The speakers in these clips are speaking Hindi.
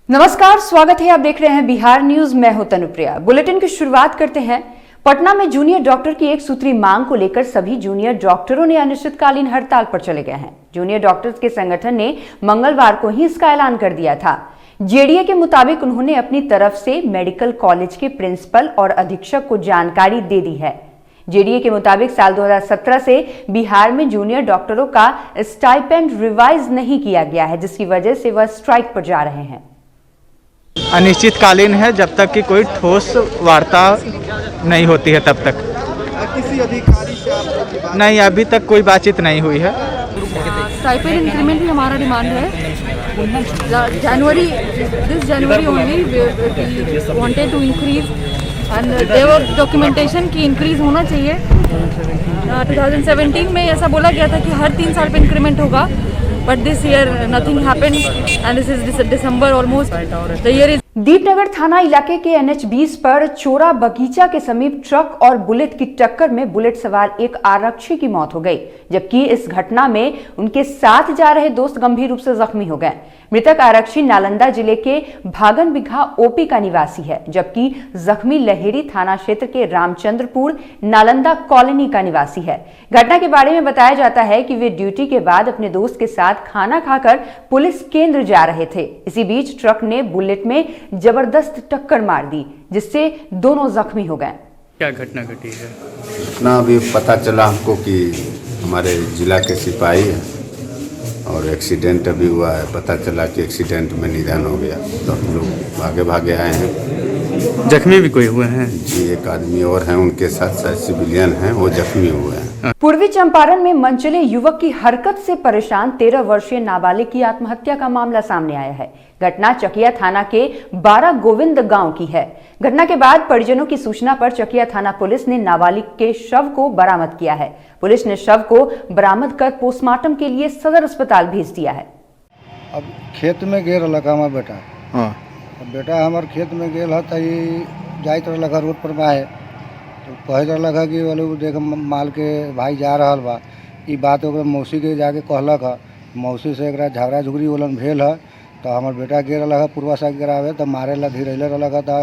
नमस्कार, स्वागत है। आप देख रहे हैं बिहार न्यूज। मैं हूं तनुप्रिया। बुलेटिन की शुरुआत करते हैं। पटना में जूनियर डॉक्टर की एक सूत्री मांग को लेकर सभी जूनियर डॉक्टरों ने अनिश्चितकालीन हड़ताल पर चले गए हैं। जूनियर डॉक्टर्स के संगठन ने मंगलवार को ही इसका ऐलान कर दिया था। जेडीए के मुताबिक उन्होंने अपनी तरफ से मेडिकल कॉलेज के प्रिंसिपल और अधीक्षक को जानकारी दे दी है। जेडीए के मुताबिक साल 2017 से बिहार में जूनियर डॉक्टरों का स्टाइपेंड रिवाइज नहीं किया गया है, जिसकी वजह से वह स्ट्राइक पर जा रहे हैं। अनिश्चितकालीन है जब तक कि कोई ठोस वार्ता नहीं होती है तब तक। किसी अधिकारी से आप नहीं, अभी तक कोई बातचीत नहीं हुई है। स्टाइपेंड इंक्रीमेंट भी हमारा डिमांड है। This January only we wanted to increase and their documentation की इंक्रीज होना चाहिए। 2017 में ऐसा बोला गया था कि हर 3 साल पे इंक्रीमेंट होगा, but this year nothing happened and this is December almost. The year is Deepnagar थाना इलाके के NH-20 पर चोरा बगीचा के समीप ट्रक और बुलेट की टक्कर में बुलेट सवार एक आरक्षी की मौत हो गई, जबकि इस घटना में उनके साथ जा रहे दोस्त गंभीर रूप से जख्मी हो गए। मृतक आरक्षी नालंदा जिले के भागन बिघा ओपी का निवासी है, जबकि जख्मी लहेरी थाना क्षेत्र के रामचंद्रपुर नालंदा कॉलोनी का निवासी है। घटना के बारे में बताया जाता है कि वे ड्यूटी के बाद अपने दोस्त के साथ खाना खाकर पुलिस केंद्र जा रहे थे। इसी बीच ट्रक ने बुलेट में जबरदस्त टक्कर मार दी, जिससे दोनों जख्मी हो गए। क्या घटना घटी है? घटना अभी पता चला हमको कि हमारे जिला के सिपाही है और एक्सीडेंट अभी हुआ है। पता चला कि एक्सीडेंट में निधन हो गया, तो हम लोग भागे आए हैं। जख्मी भी कोई हुए हैं? जी, एक आदमी और हैं, उनके साथ साथ सिविलियन हैं, वो जख्मी हुए हैं। पूर्वी चंपारण में मनचले युवक की हरकत से परेशान 13 वर्षीय नाबालिग की आत्महत्या का मामला सामने आया है। घटना चकिया थाना के 12 गोविंद गांव की है। घटना के बाद परिजनों की सूचना पर चकिया थाना पुलिस ने नाबालिग के शव को बरामद किया है। पुलिस ने शव को बरामद कर पोस्टमार्टम के लिए सदर अस्पताल भेज दिया है। अब खेत में गेल रहा हमार बेटा। हाँ। अब बेटा हमार खेत में गेल है तो ये जाइत रहा रोड पर बा है, तो कह रहा कि बोले देख माल के भाई जा रहा बा। ये बात ओकरा मौसी के जाके कहलक है। मौसी से एक झगड़ा झुगड़ी वलन भेल है, तो हमार बेटा गे रहा है पूर्वा से गिरावे, तो मारे ला धीरे रहा था।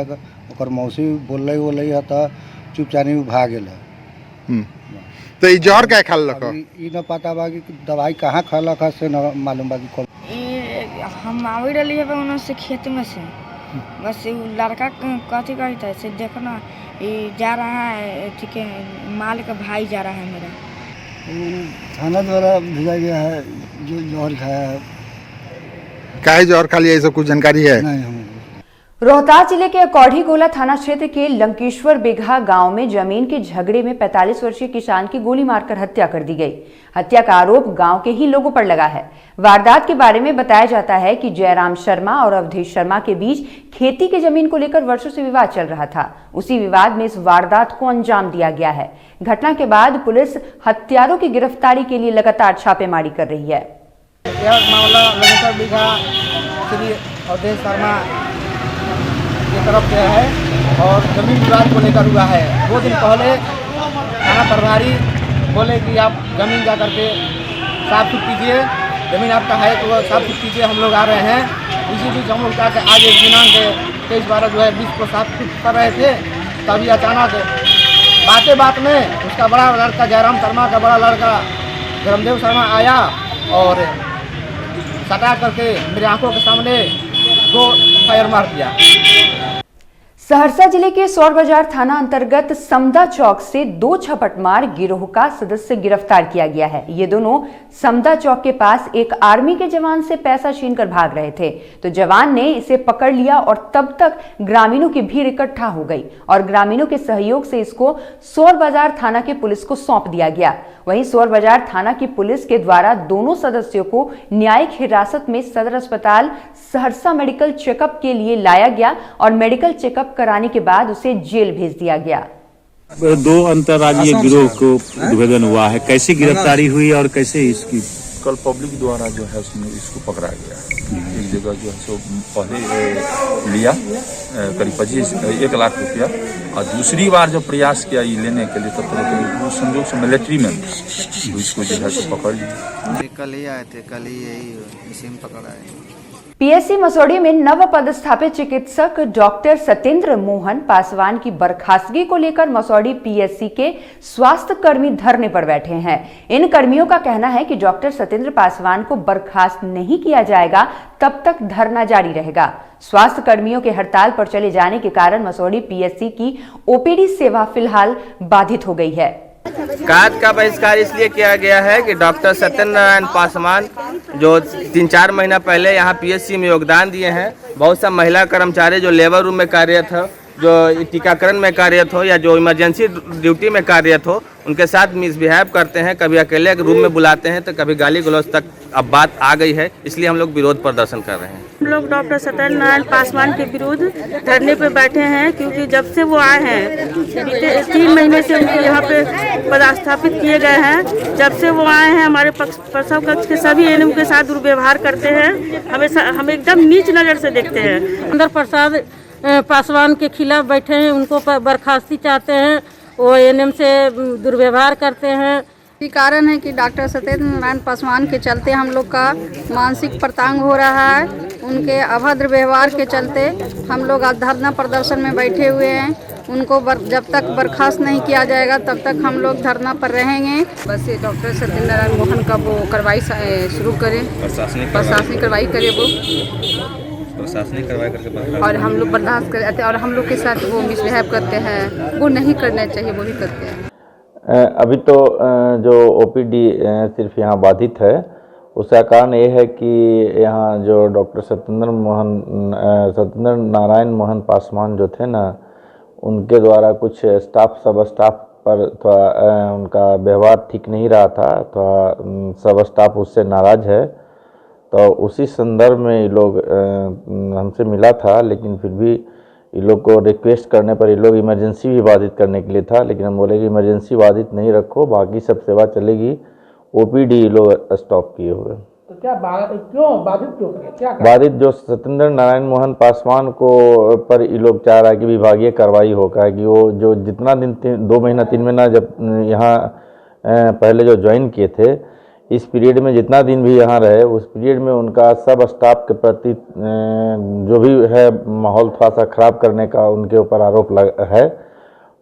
ओकर मौसी बोल है तो चुपचानी भाग गया है। तो ई जहर क्या खा लक? ई न पता बा कि दवाई कहाँ खा से न मालूम बा कि हम आवे रही है उन्होंने से खेत में से बस लड़का कथी कहता है से देखो ना ये जा रहा है, ठीक है, माल का भाई जा रहा है मेरा। थाना द्वारा भेजा गया है जो जहर खाया है। काहे जहर खा लिया, ये सब कुछ जानकारी है? नहीं। रोहतास जिले के अकौढ़ी गोला थाना क्षेत्र के लंकेश्वर बिघा गांव में जमीन के झगड़े में 45 वर्षीय किसान की गोली मारकर हत्या कर दी गई। हत्या का आरोप गांव के ही लोगों पर लगा है। वारदात के बारे में बताया जाता है कि जयराम शर्मा और अवधेश शर्मा के बीच खेती की जमीन को लेकर वर्षों से विवाद चल रहा था। उसी विवाद में इस वारदात को अंजाम दिया गया है। घटना के बाद पुलिस हत्यारों की गिरफ्तारी के लिए लगातार छापेमारी कर रही है। यह मामला लंकेश्वर बिघा श्री अवधेश शर्मा की तरफ से है और जमीन विवाद को लेकर हुआ है। 2 दिन पहले थाना प्रभारी बोले कि आप जमीन जा करके साफ सुथ कीजिए, जमीन आपका है तो साफ सुथ कीजिए, हम लोग आ रहे हैं। इसी बीच हम लोग जाकर आज एक दिनांक 23/12/2020 को साफ सुथ कर रहे थे, तभी अचानक बात में उसका बड़ा लड़का जयराम शर्मा का बड़ा लड़का धर्मदेव शर्मा आया और सटा करके मेरी आंखों के सामने 2 फायर मार दिया। सहरसा जिले के सौर बाजार थाना अंतर्गत समदा चौक से 2 छपटमार गिरोह का सदस्य गिरफ्तार किया गया है। ये दोनों समदा चौक के पास एक आर्मी के जवान से पैसा छीनकर भाग रहे थे, तो जवान ने इसे पकड़ लिया और तब तक ग्रामीणों की भीड़ इकट्ठा हो गई और ग्रामीणों के सहयोग से इसको सौर बाजार थाना के पुलिस को सौंप दिया गया। वहीं सौर बाजार थाना की पुलिस के द्वारा दोनों सदस्यों को न्यायिक हिरासत में सदर अस्पताल सहरसा मेडिकल चेकअप के लिए लाया गया और मेडिकल चेकअप कराने के बाद उसे जेल भेज दिया गया। 2 अंतर्राज्यीय गिरोह को निवेदन हुआ है, कैसी गिरफ्तारी हुई और कैसे इसकी? कल पब्लिक द्वारा जो है उसमें इसको पकड़ा गया। एक जगह जो है सो पहले लिया करीब 1 लाख रुपया और दूसरी बार जब प्रयास किया ये लेने के लिए तब संयोग से मिलिट्री में तो इसको जो है सो पकड़ लिया। कल ही आए थे, कल ही यही इसी में पकड़ा है। पीएससी मसौढ़ी में नव पदस्थापित चिकित्सक डॉक्टर सत्येंद्र मोहन पासवान की बर्खास्तगी को लेकर मसौढ़ी पीएससी के स्वास्थ्य कर्मी धरने पर बैठे हैं। इन कर्मियों का कहना है कि डॉक्टर सत्येंद्र पासवान को बर्खास्त नहीं किया जाएगा तब तक धरना जारी रहेगा। स्वास्थ्य कर्मियों के हड़ताल पर चले जाने के कारण मसौढ़ी पीएससी की ओपीडी सेवा फिलहाल बाधित हो गई है। कार्य का बहिष्कार इसलिए किया गया है कि डॉक्टर सत्येंद्र नारायण पासवान जो 3-4 महीना पहले यहाँ पीएससी में योगदान दिए हैं, बहुत सा महिला कर्मचारी जो लेबर रूम में कार्यरत हो, जो टीकाकरण में कार्यरत हो या जो इमरजेंसी ड्यूटी में कार्यरत हो, उनके साथ मिसबिहेव करते हैं। कभी अकेले रूम में बुलाते हैं तो कभी गाली गलौज तक अब बात आ गई है। इसलिए हम लोग विरोध प्रदर्शन कर रहे हैं। हम लोग डॉक्टर सत्येंद्र नारायण पासवान के विरुद्ध धरने पे बैठे हैं, क्योंकि जब से वो आए हैं, बीते 3 महीने से उनको यहाँ पे पदस्थापित किए गए हैं। जब से वो आए हैं हमारे प्रसव कक्ष के सभी एएनएम के साथ दुर्व्यवहार करते हैं। हमेशा हम एकदम नीच नज़र से देखते हैं। सुंदर प्रसाद पासवान के खिलाफ बैठे हैं, उनको बर्खास्ती चाहते हैं। वो एएनएम से दुर्व्यवहार करते हैं। यही कारण है कि डॉक्टर सत्येंद्र नारायण पासवान के चलते हम लोग का मानसिक प्रतांग हो रहा है। उनके अभद्र व्यवहार के चलते हम लोग आज धरना प्रदर्शन में बैठे हुए हैं। उनको जब तक बर्खास्त नहीं किया जाएगा तब तक हम लोग धरना पर रहेंगे। बस ये डॉक्टर सत्येंद्र नारायण मोहन का वो कार्रवाई शुरू करें, प्रशासनिक कार्रवाई करे वो, प्रशासनिक कार्रवाई करके और हम लोग बर्दाश्त करते हैं। और हम लोग के साथ वो मिसबिहेव करते हैं, वो नहीं करना चाहिए, वो भी करते हैं। अभी तो जो ओपीडी सिर्फ यहाँ बाधित है, उसका कारण ये है कि यहाँ जो डॉक्टर सत्येंद्र नारायण मोहन पासवान जो थे ना, उनके द्वारा कुछ सब स्टाफ पर थोड़ा उनका व्यवहार ठीक नहीं रहा था। थोड़ा सब स्टाफ उससे नाराज़ है। तो उसी संदर्भ में ये लोग हमसे मिला था, लेकिन फिर भी ये लोग को रिक्वेस्ट करने पर ये लोग इमरजेंसी भी बाधित करने के लिए था, लेकिन हम बोले कि इमरजेंसी बाधित नहीं रखो, बाकी सब सेवा चलेगी। ओपीडी ये लोग स्टॉप किए हुए। तो क्या क्यों बाधित क्यों क्या बाधित जो सत्येंद्र नारायण मोहन पासवान को पर ये लोग चाह रहा है कि विभागीय कार्रवाई होगा, कि वो जो जितना दिन 2 महीना 3 महीना जब यहाँ पहले जो ज्वाइन किए थे, इस पीरियड में जितना दिन भी यहाँ रहे, उस पीरियड में उनका सब स्टाफ के प्रति जो भी है माहौल थोड़ा सा खराब करने का उनके ऊपर आरोप है,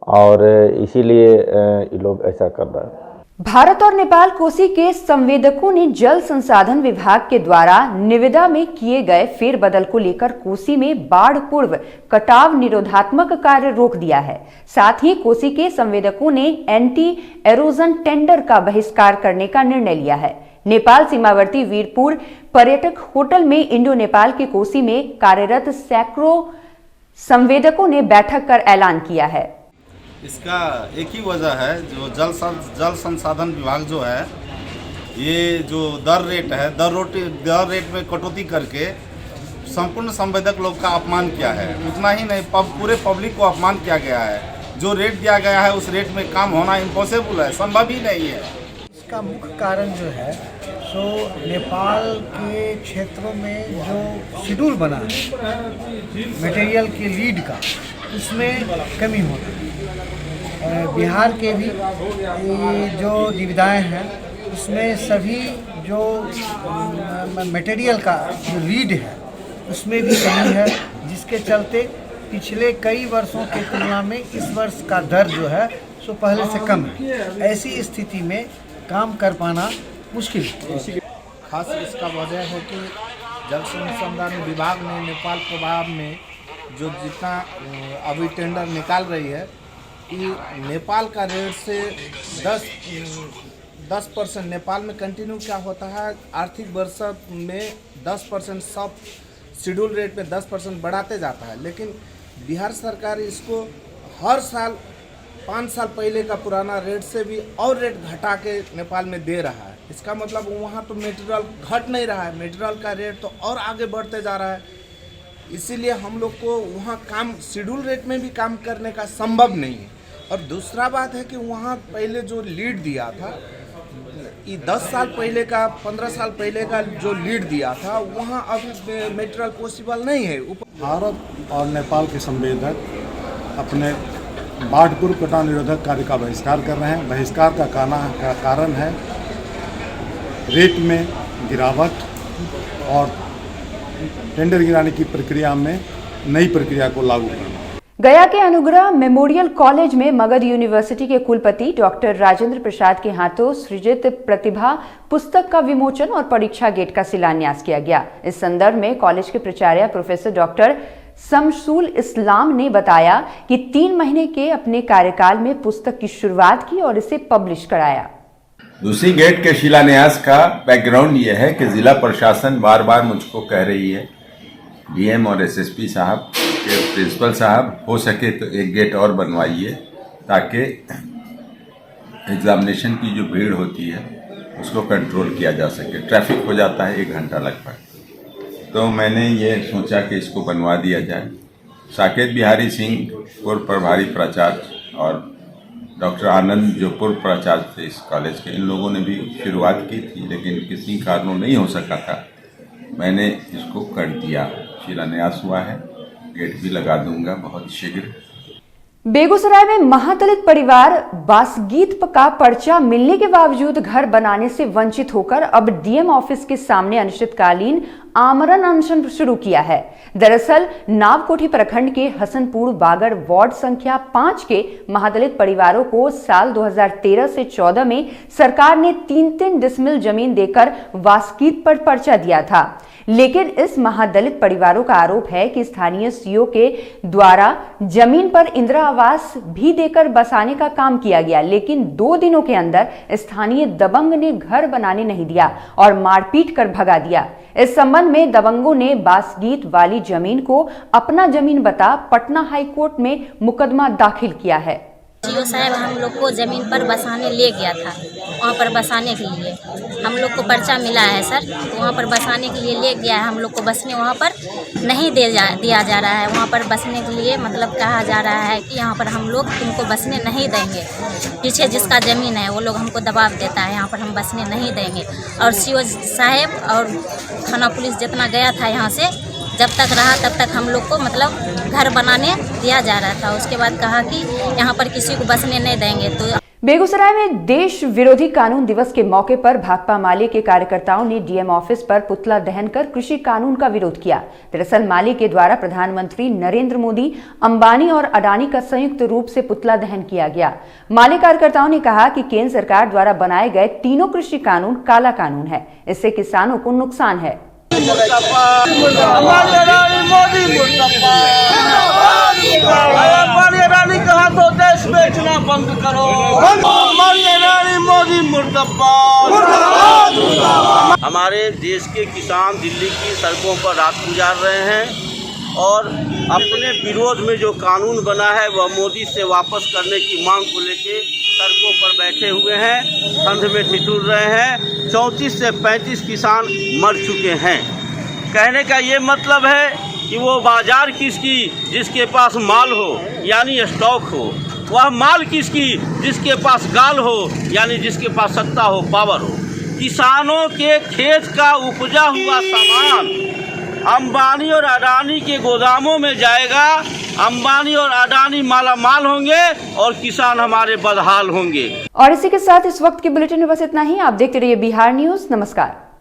और इसीलिए ये लोग ऐसा कर रहा है। भारत और नेपाल कोसी के संवेदकों ने जल संसाधन विभाग के द्वारा निविदा में किए गए फेरबदल को लेकर कोसी में बाढ़ पूर्व कटाव निरोधात्मक कार्य रोक दिया है। साथ ही कोसी के संवेदकों ने एंटी एरोजन टेंडर का बहिष्कार करने का निर्णय लिया है। नेपाल सीमावर्ती वीरपुर पर्यटक होटल में इंडो नेपाल के कोसी में कार्यरत सैकड़ों संवेदकों ने बैठक कर ऐलान किया है। इसका एक ही वजह है, जो जल संसाधन विभाग जो है, ये जो दर रेट में कटौती करके संपूर्ण संवेदक लोग का अपमान किया है। उतना ही नहीं, पूरे पब्लिक को अपमान किया गया है। जो रेट दिया गया है उस रेट में काम होना इम्पॉसिबल है, संभव ही नहीं है। इसका मुख्य कारण जो है सो नेपाल के क्षेत्रों में जो शेड्यूल बना है मटेरियल के लीड का, उसमें कमी होती है। बिहार के भी जो निविदाएँ हैं उसमें सभी जो मटेरियल का जो लीड है उसमें भी कमी है, जिसके चलते पिछले कई वर्षों की तुलना में इस वर्ष का दर जो है सो पहले से कम है। ऐसी स्थिति में काम कर पाना मुश्किल है। खास इसका वजह है कि जल संसाधन विभाग ने नेपाल प्रभाव में जो जितना अभी टेंडर निकाल रही है, कि नेपाल का रेट से 10% नेपाल में कंटिन्यू क्या होता है, आर्थिक वर्ष में 10% सब शेड्यूल रेट में 10% बढ़ाते जाता है। लेकिन बिहार सरकार इसको हर साल 5 साल पहले का पुराना रेट से भी और रेट घटा के नेपाल में दे रहा है। इसका मतलब वहाँ तो मटेरियल घट नहीं रहा है, मटेरियल का रेट तो और आगे बढ़ते जा रहा है। इसीलिए हम लोग को वहाँ काम शेड्यूल रेट में भी काम करने का संभव नहीं है। और दूसरा बात है कि वहाँ पहले जो लीड दिया था, ये 10 साल पहले का 15 साल पहले का जो लीड दिया था, वहाँ अभी मटेरियल पॉसिबल नहीं है। भारत और नेपाल के संवेदक अपने बाढ़ पूर्व कटाव निरोधक कार्य का बहिष्कार कर रहे हैं। बहिष्कार का कारण है रेट में गिरावट और टेंडर गिराने की प्रक्रिया में नई प्रक्रिया को लागू करना। गया के अनुग्रह मेमोरियल कॉलेज में मगध यूनिवर्सिटी के कुलपति डॉक्टर राजेंद्र प्रसाद के हाथों सृजित प्रतिभा पुस्तक का विमोचन और परीक्षा गेट का शिलान्यास किया गया। इस संदर्भ में कॉलेज के प्राचार्य प्रोफेसर डॉक्टर शमसुल इस्लाम ने बताया कि 3 महीने के अपने कार्यकाल में पुस्तक की शुरुआत की और इसे पब्लिश कराया। दूसरी गेट के शिलान्यास का बैकग्राउंड यह है कि जिला प्रशासन बार बार मुझको कह रही है, डीएम और एसएसपी साहब के प्रिंसिपल साहब, हो सके तो एक गेट और बनवाइए ताकि एग्जामिनेशन की जो भीड़ होती है उसको कंट्रोल किया जा सके। ट्रैफिक हो जाता है 1 घंटा लगभग। तो मैंने ये सोचा कि इसको बनवा दिया जाए। साकेत बिहारी सिंह पूर्व प्रभारी प्राचार्य और डॉक्टर आनंद जो पूर्व प्राचार्य थे इस कॉलेज के, इन लोगों ने भी शुरुआत की थी, लेकिन किसी कारणों नहीं हो सका था। मैंने इसको कर दिया, शिलान्यास हुआ है, गेट भी लगा दूंगा बहुत शीघ्र। बेगूसराय में महादलित परिवार बासगीत का पर्चा मिलने के बावजूद घर बनाने से वंचित होकर अब डीएम ऑफिस के सामने अनिश्चितकालीन आमरण अनशन शुरू किया है। दरअसल नावकोठी प्रखंड के हसनपुर बागर वार्ड संख्या 5 के महादलित परिवारों को साल 2013 से 14 में सरकार ने 3-3 डिसमिल जमीन देकर बासगीत पर पर्चा दिया था। लेकिन इस महादलित परिवारों का आरोप है कि स्थानीय सीओ के द्वारा जमीन पर इंदिरा आवास भी देकर बसाने का काम किया गया, लेकिन 2 दिनों के अंदर स्थानीय दबंग ने घर बनाने नहीं दिया और मारपीट कर भगा दिया। इस संबंध में दबंगों ने बासगीत वाली जमीन को अपना जमीन बता पटना हाईकोर्ट में मुकदमा दाखिल किया है। सीओ साहब हम लोग को ज़मीन पर बसाने ले गया था, वहाँ पर बसाने के लिए हम लोग को पर्चा मिला है सर, तो वहाँ पर बसाने के लिए ले गया है। हम लोग को बसने वहाँ पर नहीं दिया जा रहा है। वहाँ पर बसने के लिए मतलब कहा जा रहा है कि यहाँ पर हम लोग तुमको बसने नहीं देंगे। पीछे जिसका ज़मीन है वो लोग हमको दबाव देता है, यहाँ पर हम बसने नहीं देंगे। और सीओ साहब और थाना पुलिस जितना गया था यहाँ से, जब तक रहा तब तक हम लोग को मतलब घर बनाने दिया जा रहा था। उसके बाद कहा कि यहाँ पर किसी को बसने नहीं देंगे। तो बेगूसराय में देश विरोधी कानून दिवस के मौके पर भाकपा माले के कार्यकर्ताओं ने डीएम ऑफिस पर पुतला दहन कर कृषि कानून का विरोध किया। दरअसल माले के द्वारा प्रधानमंत्री नरेंद्र मोदी, अंबानी और अडानी का संयुक्त रूप से पुतला दहन किया गया। माले कार्यकर्ताओं ने कहा कि केंद्र सरकार द्वारा बनाए गए तीनों कृषि कानून काला कानून है, इससे किसानों को नुकसान है। रानी कहा तो देश बेचना बंद करो, मोदी मुर्दाबाद। हमारे देश के किसान दिल्ली की सड़कों पर रात गुजार रहे हैं और अपने विरोध में जो कानून बना है वह मोदी से वापस करने की मांग को लेके सड़कों पर बैठे हुए हैं, ठंड में ठिठुर रहे हैं। 34 से 35 किसान मर चुके हैं। कहने का ये मतलब है कि वो बाजार किसकी जिसके पास माल हो यानी स्टॉक हो, वह माल किसकी जिसके पास गाल हो यानी जिसके पास सत्ता हो, पावर हो। किसानों के खेत का उपजा हुआ सामान अंबानी और अडानी के गोदामों में जाएगा। अंबानी और अडानी माला माल होंगे और किसान हमारे बदहाल होंगे। और इसी के साथ इस वक्त के बुलेटिन में बस इतना ही। आप देखते रहिए बिहार न्यूज। नमस्कार।